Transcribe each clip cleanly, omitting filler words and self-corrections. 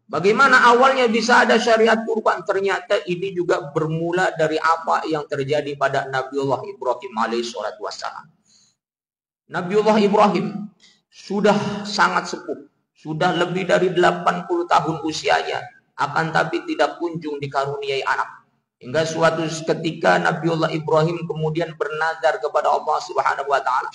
Bagaimana awalnya bisa ada syariat kurban? Ternyata ini juga bermula dari apa yang terjadi pada Nabiullah Ibrahim alaihissalatu wassalam. Nabiullah Ibrahim sudah sangat sepuh, sudah lebih dari 80 tahun usianya, akan tapi tidak kunjung dikaruniai anak. Hingga suatu ketika Nabiullah Ibrahim kemudian bernazar kepada Allah Subhanahu wa taala,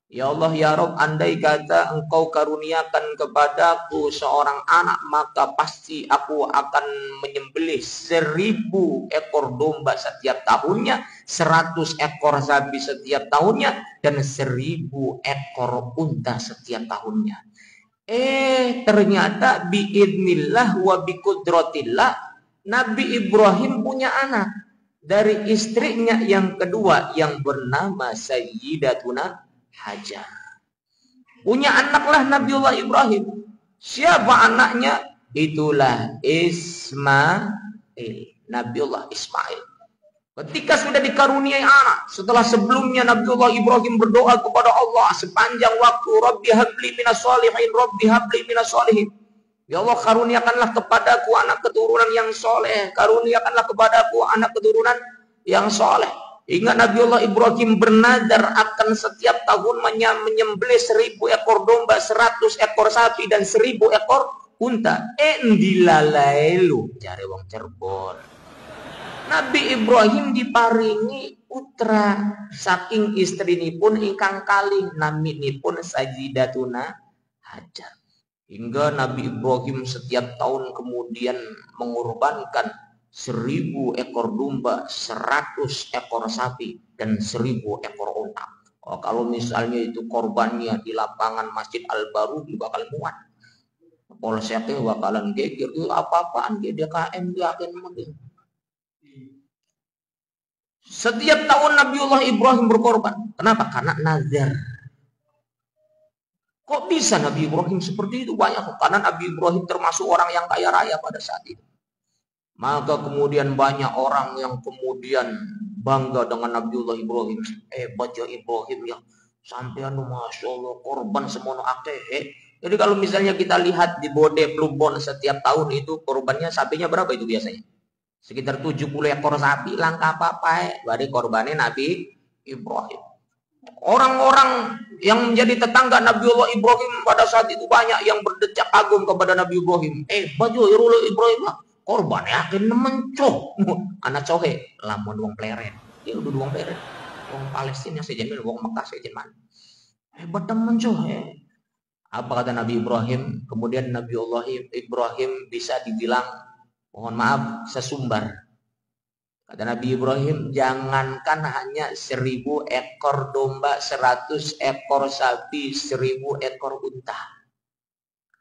"Ya Allah, ya Rabb, andai kata Engkau karuniakan kepadaku seorang anak, maka pasti aku akan menyembelih 1000 ekor domba setiap tahunnya, 100 ekor sapi setiap tahunnya, dan 1000 ekor unta setiap tahunnya." Ternyata biidnillah wa biqudratillah, Nabi Ibrahim punya anak dari istrinya yang kedua yang bernama Sayyidatuna Hajar. Punya anaklah Nabiullah Ibrahim. Siapa anaknya? Itulah Ismail, Nabiullah Ismail. Ketika sudah dikaruniai anak, setelah sebelumnya Nabiullah Ibrahim berdoa kepada Allah sepanjang waktu, Rabbi habli minas sholihin, Rabbi habli minas sholihin. Ya Allah, karuniakanlah kepadaku anak keturunan yang soleh, karuniakanlah kepadaku anak keturunan yang soleh. Hingga Nabiullah Ibrahim bernadar akan setiap tahun menyembelih 1000 ekor domba, 100 ekor sapi, dan 1000 ekor unta. Ndilalailu, jare wong Cirebon. Nabi Ibrahim diparingi putra saking istrinipun ingkang kalih, naminipun Sayyidatuna Hajar. Hingga Nabi Ibrahim setiap tahun kemudian mengorbankan 1000 ekor domba, 100 ekor sapi, dan 1000 ekor unta. Kalau misalnya itu korbannya di lapangan Masjid Al-Baru, bakal muat. Polseknya bakalan geger. Apa-apaan dia KM dia akan mending. Setiap tahun Nabiullah Ibrahim berkorban. Kenapa? Karena nazar. Kok bisa Nabi Ibrahim seperti itu? Banyak. Karena Nabi Ibrahim termasuk orang yang kaya raya pada saat itu. Maka kemudian banyak orang yang kemudian bangga dengan Nabiullah Ibrahim. Baca Ibrahim ya, sampai Masya Allah korban semono akeh. Jadi kalau misalnya kita lihat di Bode Plumbon setiap tahun itu korbannya sapinya berapa itu biasanya? Sekitar 70 ekor sapi, langka apa-apa. Bari korbannya Nabi Ibrahim. Orang-orang yang menjadi tetangga Nabiullah Ibrahim pada saat itu banyak yang berdecak kagum kepada Nabi Ibrahim. Baju Ibrahim lah. Korban yakin mencoh anak cohe lamun wong pleret dia udah wong pleret wong Palestina sejen wong Mekah sejen man hebat temen cohe. Apa kata Nabi Ibrahim? Kemudian Nabi Allah Ibrahim bisa dibilang mohon maaf sesumbar. Kata Nabi Ibrahim, jangankan hanya 1000 ekor domba, 100 ekor sapi, 1000 ekor unta.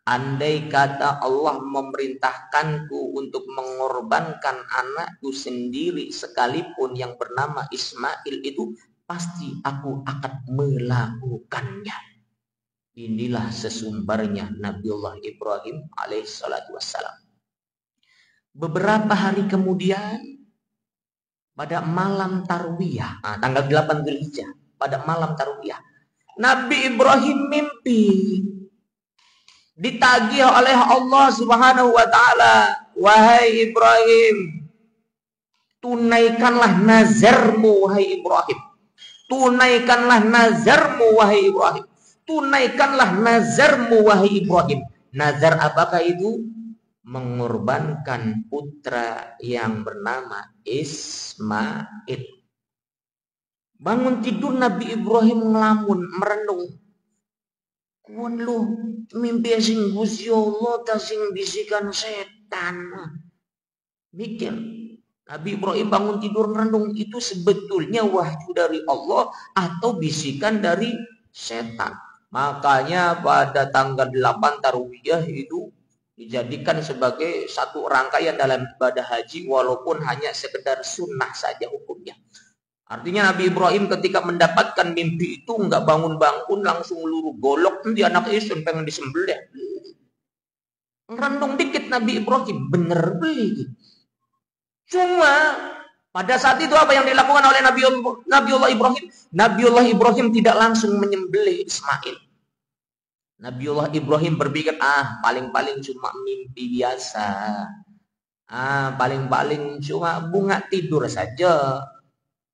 Andai kata Allah memerintahkanku untuk mengorbankan anakku sendiri sekalipun yang bernama Ismail itu, pasti aku akan melakukannya. Inilah sesumbarnya Nabiullah Ibrahim alaihissalatu wassalam. Beberapa hari kemudian, pada malam Tarwiyah, tanggal 8 Dzulhijjah, pada malam Tarwiyah, Nabi Ibrahim mimpi. Ditagih oleh Allah Subhanahu wa taala, wahai Ibrahim, tunaikanlah nazarmu wahai Ibrahim. Tunaikanlah nazarmu wahai Ibrahim. Tunaikanlah nazarmu wahai Ibrahim. Nazar apakah itu? Mengorbankan putra yang bernama Ismail. Bangun tidur Nabi Ibrahim ngelamun, merenung. Kuan lu mimpi sing Gusti Allah ta sing bisikan setan. Mikir. Nabi Ibrahim bangun tidur merenung, itu sebetulnya wahyu dari Allah atau bisikan dari setan. Makanya pada tanggal 8 Tarwiyah itu dijadikan sebagai satu rangkaian dalam ibadah haji, walaupun hanya sekedar sunnah saja hukumnya. Artinya Nabi Ibrahim ketika mendapatkan mimpi itu nggak bangun-bangun langsung luruh golok, nanti anak isun pengen disembelih. Ngerendung dikit Nabi Ibrahim, bener beli. Cuma pada saat itu apa yang dilakukan oleh Nabiullah Ibrahim? Nabiullah Ibrahim tidak langsung menyembelih Ismail. Nabiullah Ibrahim berpikir, paling-paling cuma mimpi biasa. Paling-paling cuma bunga tidur saja.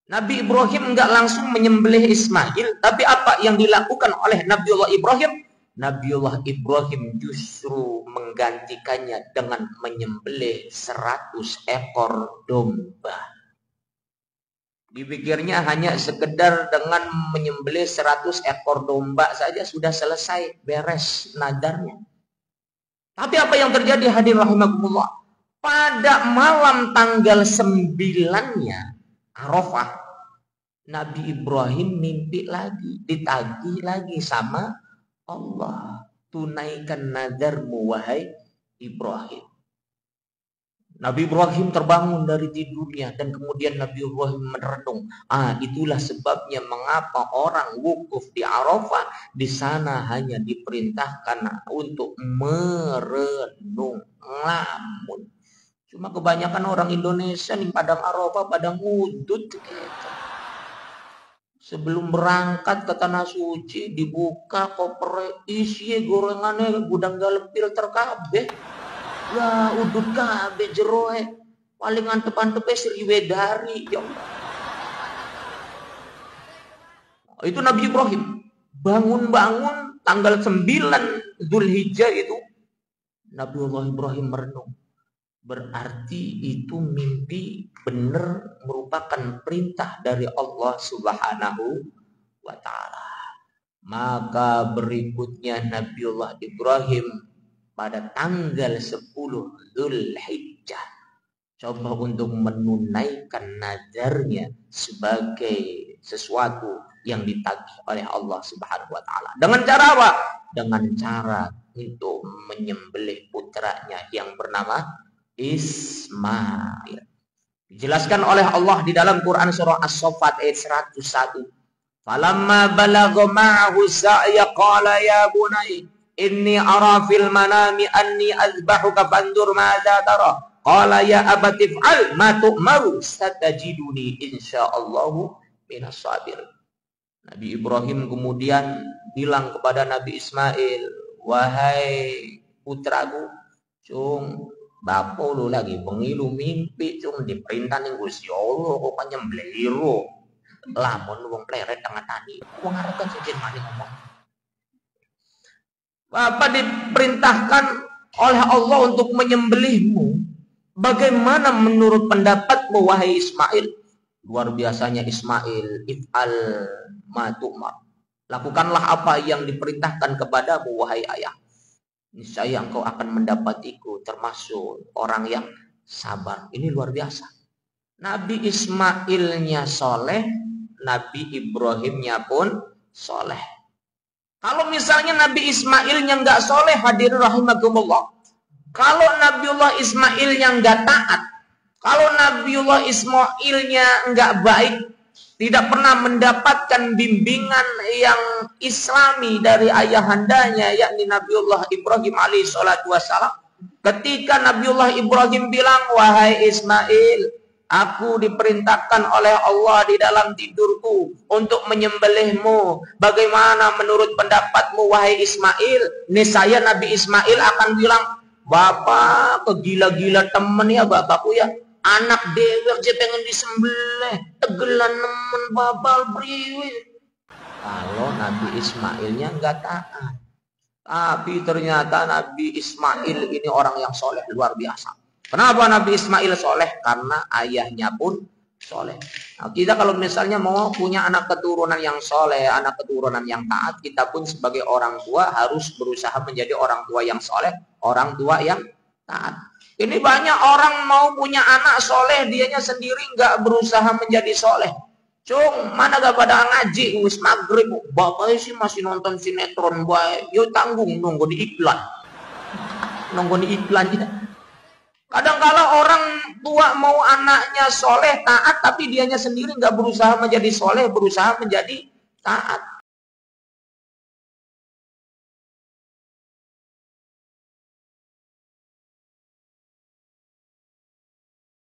Nabi Ibrahim enggak langsung menyembelih Ismail, tapi apa yang dilakukan oleh Nabiullah Ibrahim? Nabiullah Ibrahim justru menggantikannya dengan menyembelih 100 ekor domba. Dipikirnya hanya sekedar dengan menyembelih 100 ekor domba saja sudah selesai, beres nadarnya. Tapi apa yang terjadi hadirin rahimakumullah? Pada malam tanggal 9-nya Arafah, Nabi Ibrahim mimpi lagi, ditagih lagi sama Allah. Tunaikan nadarmu wahai Ibrahim. Nabi Ibrahim terbangun dari tidurnya dan kemudian Nabi Ibrahim merenung. Itulah sebabnya mengapa orang wukuf di Arafah di sana hanya diperintahkan untuk merenung, ngelamun. Cuma kebanyakan orang Indonesia nih padang Arafah pada ngudut gitu. Sebelum berangkat ke tanah suci dibuka koper isi gorengannya gudang galepil terkabeh. Ya udut kabeh jeroe paling antep-antepe Sriwedari ya Allah. Itu Nabi Ibrahim bangun-bangun tanggal 9 Zulhijjah itu Nabiullah Ibrahim merenung. Berarti itu mimpi benar merupakan perintah dari Allah Subhanahu wa ta'ala. Maka berikutnya Nabiullah Ibrahim pada tanggal 10 Zulhijjah coba untuk menunaikan nadarnya sebagai sesuatu yang ditagih oleh Allah Subhanahu wa ta'ala. Dengan cara apa? Dengan cara untuk menyembelih putranya yang bernama Ismail. Dijelaskan oleh Allah di dalam Quran surah As-Saffat ayat 101. Falamma balagha ma'ahu sa'ya qala ya bunayya inni ara fil manami anni azbahuka fandur madza tara qala ya abati fa'al ma tu'maru satajiduni insyaallahu minas sabirin. Nabi Ibrahim kemudian bilang kepada Nabi Ismail, wahai putraku, cung bapo lu lagi bengi lu mimpi cung diperintah ning Gusti Allah kok nyembelih lamun wong pleret tengah tani wong ngarekan sejen mani ngomong. Bapak diperintahkan oleh Allah untuk menyembelihmu. Bagaimana menurut pendapatmu wahai Ismail? Luar biasanya Ismail, if'al ma tu'mar. Lakukanlah apa yang diperintahkan kepadamu wahai ayah. Niscaya engkau akan mendapatiku termasuk orang yang sabar. Ini luar biasa. Nabi Ismailnya soleh, Nabi Ibrahimnya pun soleh. Kalau misalnya Nabi Ismailnya nggak soleh, hadirin rahimakumullah. Kalau Nabiullah Ismailnya nggak taat, kalau Nabiullah Ismailnya nggak baik, tidak pernah mendapatkan bimbingan yang islami dari ayahandanya, yakni Nabiullah Ibrahim alaihi salatu wassalam. Ketika Nabiullah Ibrahim bilang, wahai Ismail, aku diperintahkan oleh Allah di dalam tidurku untuk menyembelihmu. Bagaimana menurut pendapatmu wahai Ismail? Niscaya Nabi Ismail akan bilang, bapak kegila-gila temen ya bapakku ya. Anak dewek je pengen disembelih, tegelan nemen babal priwil. Kalau Nabi Ismailnya enggak taat. Tapi ternyata Nabi Ismail ini orang yang soleh luar biasa. Kenapa Nabi Ismail soleh? Karena ayahnya pun soleh. Nah, kita kalau misalnya mau punya anak keturunan yang soleh, anak keturunan yang taat, kita pun sebagai orang tua harus berusaha menjadi orang tua yang soleh, orang tua yang taat. Ini banyak orang mau punya anak soleh, dianya sendiri nggak berusaha menjadi soleh. Cung, mana gak pada ngaji, wis maghrib, bapaknya sih masih nonton sinetron, baik, yuk tanggung nunggu di iklan, nunggu di iklan kita. Kadang-kala orang tua mau anaknya soleh, taat, tapi dianya sendiri nggak berusaha menjadi soleh, berusaha menjadi taat.